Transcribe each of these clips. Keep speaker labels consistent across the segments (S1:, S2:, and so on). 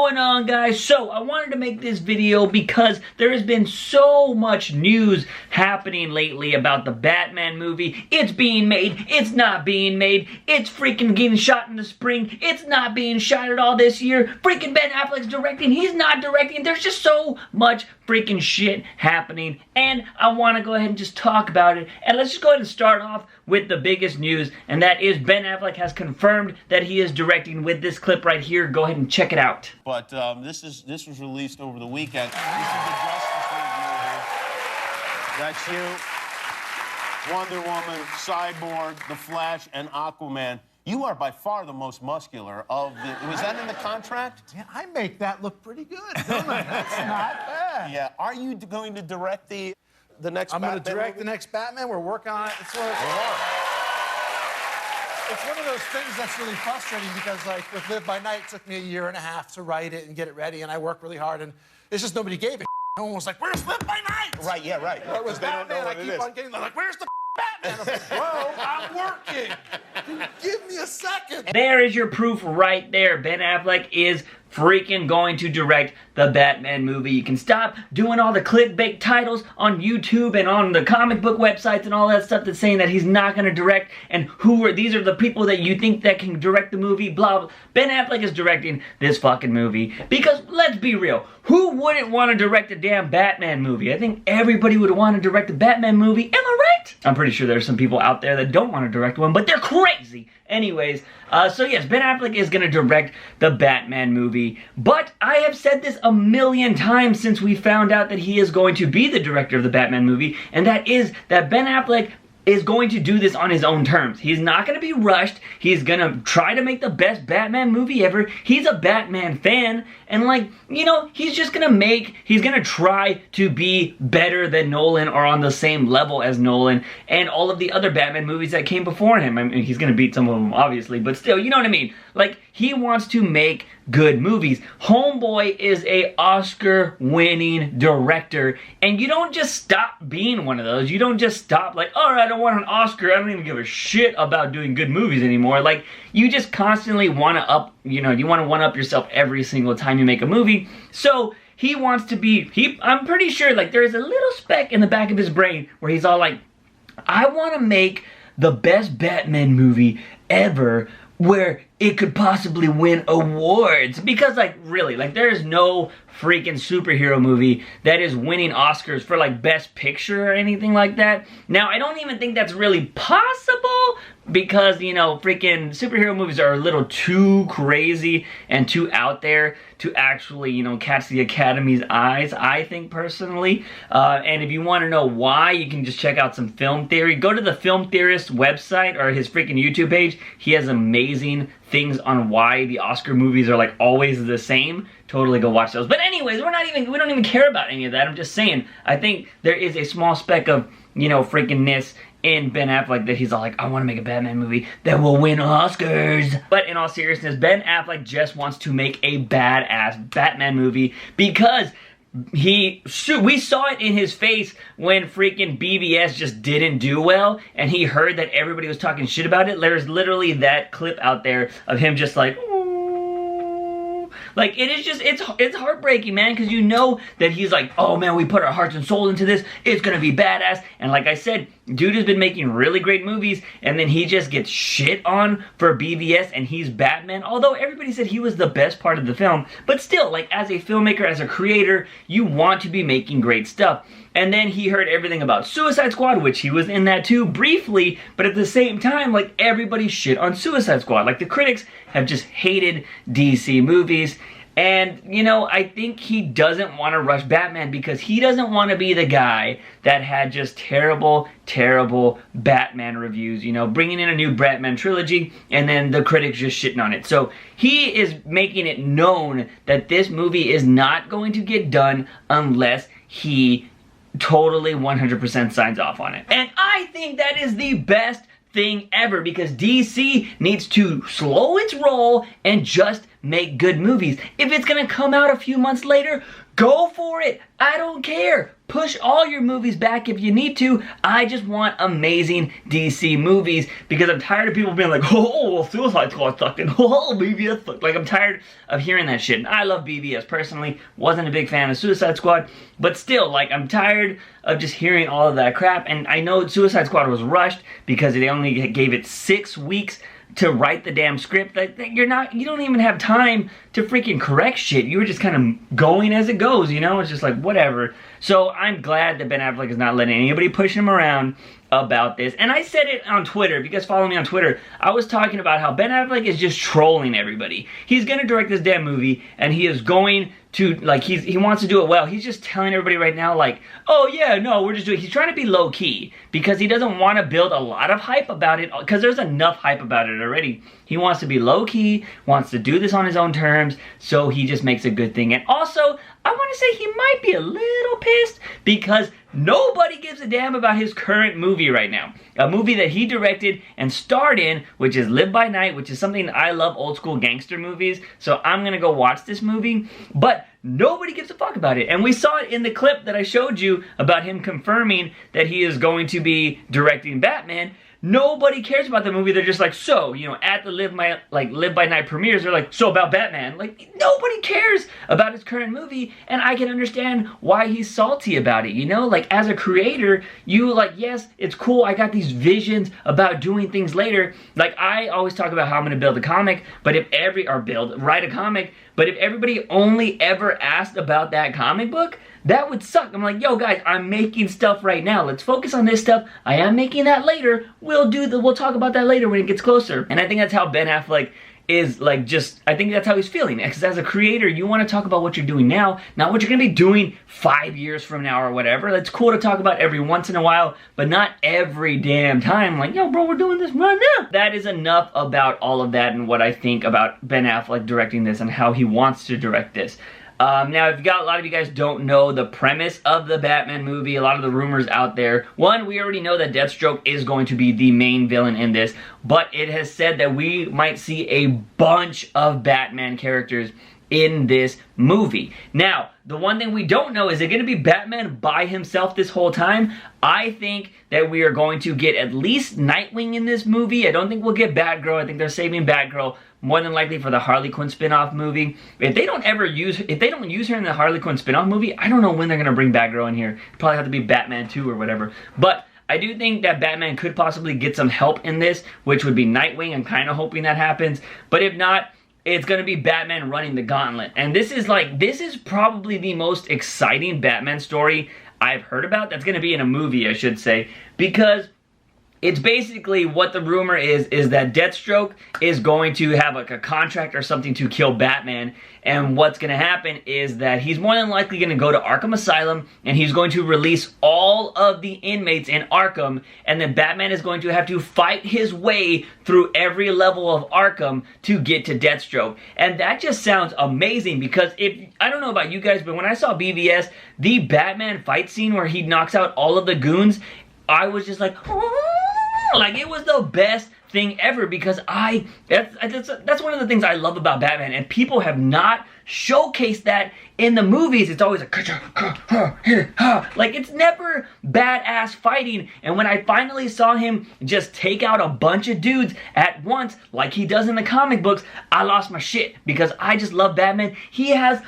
S1: going on, guys? So I wanted to make this video because there has been so much news happening lately about the Batman movie. It's being made, it's not being made, it's freaking getting shot in the spring, it's not being shot at all this year, freaking Ben Affleck's directing, he's not directing. There's just so much freaking shit happening, and I want to go ahead and just talk about it. And let's just go ahead and start off with the biggest news, and that is Ben Affleck has confirmed that he is directing with this clip right here. Go ahead and check it out.
S2: But this was released over the weekend. This is the Justice League movie. That's you, Wonder Woman, Cyborg, The Flash, and Aquaman. You are by far the most muscular of the... Was that in the contract?
S3: Yeah, I make that look pretty good, don't I? That's not bad.
S2: Yeah. Are you going to direct the next
S3: I'm
S2: Batman
S3: going to direct
S2: movie?
S3: the next Batman. We're working on it. It's one of those things that's really frustrating because, like, with Live by Night, it took me 1.5 years to write it and get it ready, and I worked really hard, and it's just nobody gave a No one was like, where's Live by Night?
S2: Right, yeah, right.
S3: It was Batman. I keep on getting, they're like, where's the Batman? I'm like, bro, I'm working. Give me a second.
S1: There is your proof right there. Ben Affleck is freaking going to direct the Batman movie. You can stop doing all the clickbait titles on YouTube and on the comic book websites and all that stuff that's saying that he's not going to direct, and these are the people that you think that can direct the movie, blah, blah. Ben Affleck is directing this fucking movie because, let's be real, who wouldn't want to direct a damn Batman movie? I think everybody would want to direct a Batman movie. Am I right? I'm pretty sure there's some people out there that don't want to direct one, but they're crazy. Anyways, so yes, Ben Affleck is going to direct the Batman movie, but I have said this 1,000,000 times since we found out that he is going to be the director of the Batman movie, and that is that Ben Affleck is going to do this on his own terms. He's not going to be rushed. He's going to try to make the best Batman movie ever. He's a Batman fan, and like, you know, he's just going to try to be better than Nolan or on the same level as Nolan and all of the other Batman movies that came before him. I mean, he's going to beat some of them, obviously, but still, you know what I mean? Like, he wants to make good movies. Homeboy is a Oscar-winning director, and you don't just stop being one of those. You don't just stop like, all right, I don't want an Oscar. I don't even give a shit about doing good movies anymore. Like, you just constantly want to you want to one-up yourself every single time you make a movie. So he wants to be, I'm pretty sure, like, there's a little speck in the back of his brain where he's all like, I want to make the best Batman movie ever where it could possibly win awards. Because, like, really, like, there is no freaking superhero movie that is winning Oscars for, like, Best Picture or anything like that. Now, I don't even think that's really possible because, you know, freaking superhero movies are a little too crazy and too out there to actually, you know, catch the Academy's eyes, I think, personally. And if you want to know why, you can just check out some film theory. Go to the Film Theorist website or his freaking YouTube page. He has amazing things on why the Oscar movies are like always the same. Totally go watch those. But anyways, we don't even care about any of that. I'm just saying, I think there is a small speck of, you know, freakingness in Ben Affleck that he's all like, I want to make a Batman movie that will win Oscars. But in all seriousness, Ben Affleck just wants to make a badass Batman movie because we saw it in his face when freaking BVS just didn't do well, and he heard that everybody was talking shit about it. There's literally that clip out there of him just like, like, it is just, it's heartbreaking, man, because you know that he's like, oh man, we put our hearts and soul into this, it's gonna be badass. And like I said, dude has been making really great movies, and then he just gets shit on for BVS, and he's Batman. Although everybody said he was the best part of the film, but still, like, as a filmmaker, as a creator, you want to be making great stuff. And then he heard everything about Suicide Squad, which he was in that too, briefly, but at the same time, like, everybody shit on Suicide Squad. Like, the critics have just hated DC movies. And, you know, I think he doesn't want to rush Batman because he doesn't want to be the guy that had just terrible, terrible Batman reviews, you know, bringing in a new Batman trilogy and then the critics just shitting on it. So he is making it known that this movie is not going to get done unless he totally 100% signs off on it. And I think that is the best thing ever because DC needs to slow its roll and just make good movies. If it's gonna come out a few months later, go for it. I don't care. Push all your movies back if you need to. I just want amazing DC movies because I'm tired of people being like, oh, well, Suicide Squad sucked and oh, BVS sucked. Like, I'm tired of hearing that shit. And I love BVS personally. Wasn't a big fan of Suicide Squad. But still, like, I'm tired of just hearing all of that crap. And I know Suicide Squad was rushed because they only gave it 6 weeks to write the damn script. Like, you don't even have time to freaking correct shit. You were just kind of going as it goes, you know? It's just like, whatever. So I'm glad that Ben Affleck is not letting anybody push him around about this. And I said it on Twitter. If you guys follow me on Twitter, I was talking about how Ben Affleck is just trolling everybody. He's gonna direct this damn movie, and he is going to, like, he wants to do it well. He's just telling everybody right now, like, oh yeah, no, we're just doing, he's trying to be low-key because he doesn't want to build a lot of hype about it because there's enough hype about it already. He wants to be low-key, wants to do this on his own terms, so he just makes a good thing. And also, I want to say he might be a little pissed because nobody gives a damn about his current movie right now. A movie that he directed and starred in, which is Live by Night, which is something I love, old school gangster movies. So I'm gonna go watch this movie, but nobody gives a fuck about it. And we saw it in the clip that I showed you about him confirming that he is going to be directing Batman. Nobody cares about the movie. They're just like, so, you know, at the Live by Night premieres, they're like, so about Batman. Like, nobody cares about his current movie, and I can understand why he's salty about it, you know? Like, as a creator, you, like, yes, it's cool, I got these visions about doing things later. Like, I always talk about how I'm gonna build a comic, but if write a comic, but if everybody only ever asked about that comic book, that would suck. I'm like, yo guys, I'm making stuff right now. Let's focus on this stuff. I am making that later. We'll talk about that later when it gets closer. And I think that's how Ben Affleck is, like, just, I think that's how he's feeling. Because as a creator, you want to talk about what you're doing now, not what you're going to be doing 5 years from now or whatever. It's cool to talk about every once in a while, but not every damn time. Like, yo, bro, we're doing this right now. That is enough about all of that and what I think about Ben Affleck directing this and how he wants to direct this. Now, if a lot of you guys don't know the premise of the Batman movie, a lot of the rumors out there. One, we already know that Deathstroke is going to be the main villain in this, but it has said that we might see a bunch of Batman characters in this movie. Now, the one thing we don't know, is it going to be Batman by himself this whole time? I think that we are going to get at least Nightwing in this movie. I don't think we'll get Batgirl. I think they're saving Batgirl more than likely for the Harley Quinn spin-off movie. If they don't use her in the Harley Quinn spin-off movie, I don't know when they're going to bring Batgirl in here. Probably have to be Batman 2 or whatever. But I do think that Batman could possibly get some help in this, which would be Nightwing. I'm kind of hoping that happens. But if not, it's going to be Batman running the gauntlet. And this is probably the most exciting Batman story I've heard about. That's going to be in a movie, I should say. Because it's basically, what the rumor is that Deathstroke is going to have like a contract or something to kill Batman, and what's going to happen is that he's more than likely going to go to Arkham Asylum, and he's going to release all of the inmates in Arkham, and then Batman is going to have to fight his way through every level of Arkham to get to Deathstroke. And that just sounds amazing, because I don't know about you guys, but when I saw BVS, the Batman fight scene where he knocks out all of the goons, I was just like, oh! Like, it was the best thing ever, because that's one of the things I love about Batman, and people have not showcased that in the movies. It's always like, it's never badass fighting. And when I finally saw him just take out a bunch of dudes at once, like he does in the comic books, I lost my shit, because I just love Batman. He has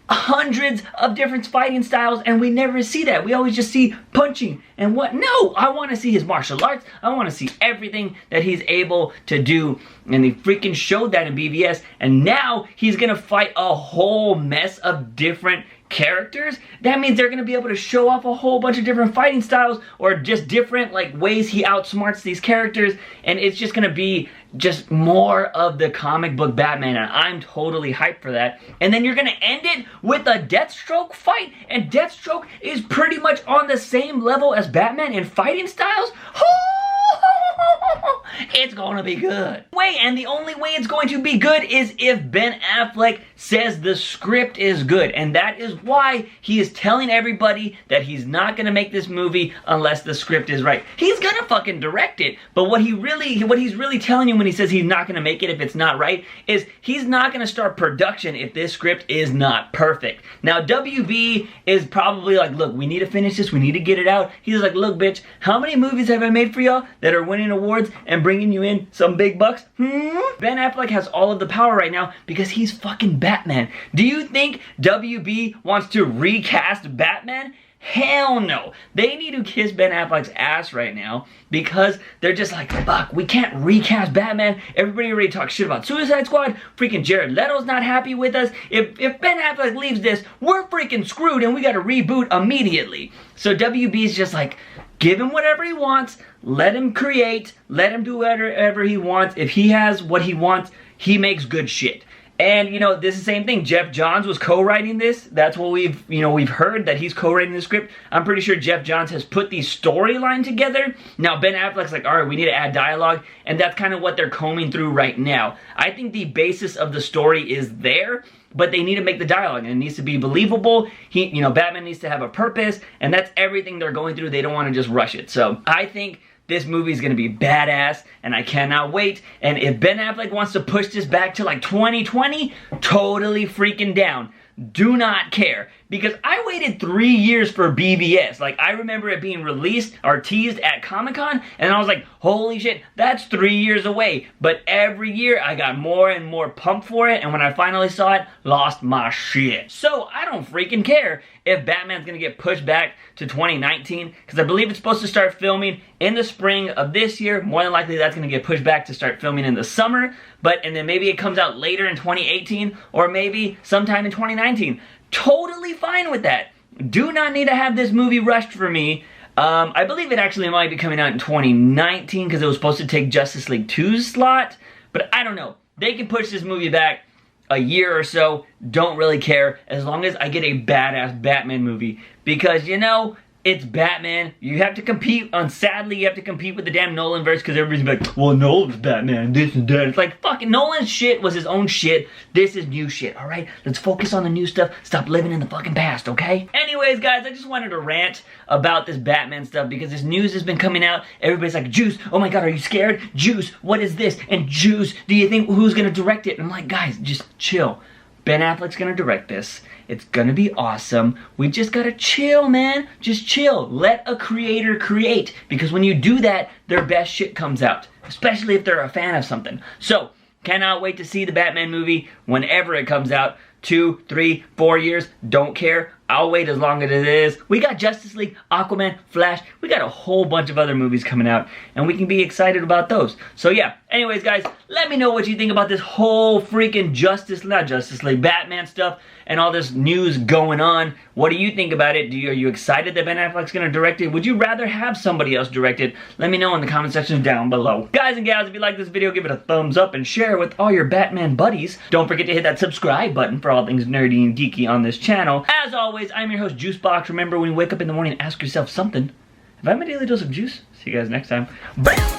S1: hundreds of different fighting styles, and we never see that. We always just see punching and what. No, I want to see his martial arts. I want to see everything that he's able to do, and they freaking showed that in BVS. And now he's gonna fight a whole mess of different characters. That means they're gonna be able to show off a whole bunch of different fighting styles, or just different ways he outsmarts these characters, and it's just gonna be just more of the comic book Batman, and I'm totally hyped for that. And then you're gonna end it with a Deathstroke fight, and Deathstroke is pretty much on the same level as Batman in fighting styles. It's gonna be good. And the only way it's going to be good is if Ben Affleck says the script is good, and that is why he is telling everybody that he's not gonna make this movie unless the script is right. He's gonna fucking direct it, but what he's really telling you when he says he's not gonna make it if it's not right is he's not gonna start production if this script is not perfect. Now, WB is probably like, look, we need to finish this, we need to get it out. He's like, look, bitch, how many movies have I made for y'all that are winning awards and bringing you in some big bucks? Ben Affleck has all of the power right now because he's fucking Batman. Do you think WB wants to recast Batman? Hell no. They need to kiss Ben Affleck's ass right now because they're just like, fuck, we can't recast Batman. Everybody already talks shit about Suicide Squad. Freaking Jared Leto's not happy with us. If Ben Affleck leaves this, we're freaking screwed and we gotta reboot immediately. So WB's just like, give him whatever he wants, let him create, let him do whatever he wants. If he has what he wants, he makes good shit. And, you know, this is the same thing. Jeff Johns was co-writing this. That's what we've heard, that he's co-writing the script. I'm pretty sure Jeff Johns has put the storyline together. Now, Ben Affleck's like, all right, we need to add dialogue. And that's kind of what they're combing through right now. I think the basis of the story is there, but they need to make the dialogue, and it needs to be believable. Batman needs to have a purpose, and that's everything they're going through. They don't want to just rush it. So, I think this movie is going to be badass, and I cannot wait. And if Ben Affleck wants to push this back to like 2020, totally freaking down. Do not care. Because I waited 3 years for BVS. Like, I remember it being released or teased at Comic-Con, and I was like, holy shit, that's 3 years away. But every year, I got more and more pumped for it, and when I finally saw it, lost my shit. So, I don't freaking care if Batman's gonna get pushed back to 2019, because I believe it's supposed to start filming in the spring of this year. More than likely, that's gonna get pushed back to start filming in the summer, and then maybe it comes out later in 2018, or maybe sometime in 2019. Totally fine with that. Do not need to have this movie rushed for me. I believe it actually might be coming out in 2019 because it was supposed to take Justice League 2's slot, but I don't know. They can push this movie back a year or so. Don't really care as long as I get a badass Batman movie, because, you know, it's Batman. You have to compete, sadly, you have to compete with the damn Nolan verse, because everybody's like, well, Nolan's Batman, this and that. It's like, fucking Nolan's shit was his own shit. This is new shit, alright? Let's focus on the new stuff. Stop living in the fucking past, okay? Anyways, guys, I just wanted to rant about this Batman stuff, because this news has been coming out. Everybody's like, Juice, oh my god, are you scared? Juice, what is this? And Juice, do you think who's gonna direct it? And I'm like, guys, just chill. Ben Affleck's gonna direct this. It's gonna be awesome. We just gotta chill, man. Just chill. Let a creator create. Because when you do that, their best shit comes out. Especially if they're a fan of something. So, cannot wait to see the Batman movie whenever it comes out. 2, 3, 4 years, don't care. I'll wait as long as it is. We got Justice League, Aquaman, Flash. We got a whole bunch of other movies coming out, and we can be excited about those. So yeah, anyways, guys, let me know what you think about this whole freaking Batman stuff and all this news going on. What do you think about it? Are you excited that Ben Affleck's gonna direct it? Would you rather have somebody else direct it? Let me know in the comment section down below. Guys and gals, if you like this video, give it a thumbs up and share it with all your Batman buddies. Don't forget to hit that subscribe button for all things nerdy and geeky on this channel. As always, I'm your host, JUICEbox. Remember, when you wake up in the morning, ask yourself something. Have I had my daily dose of juice? See you guys next time. Bye!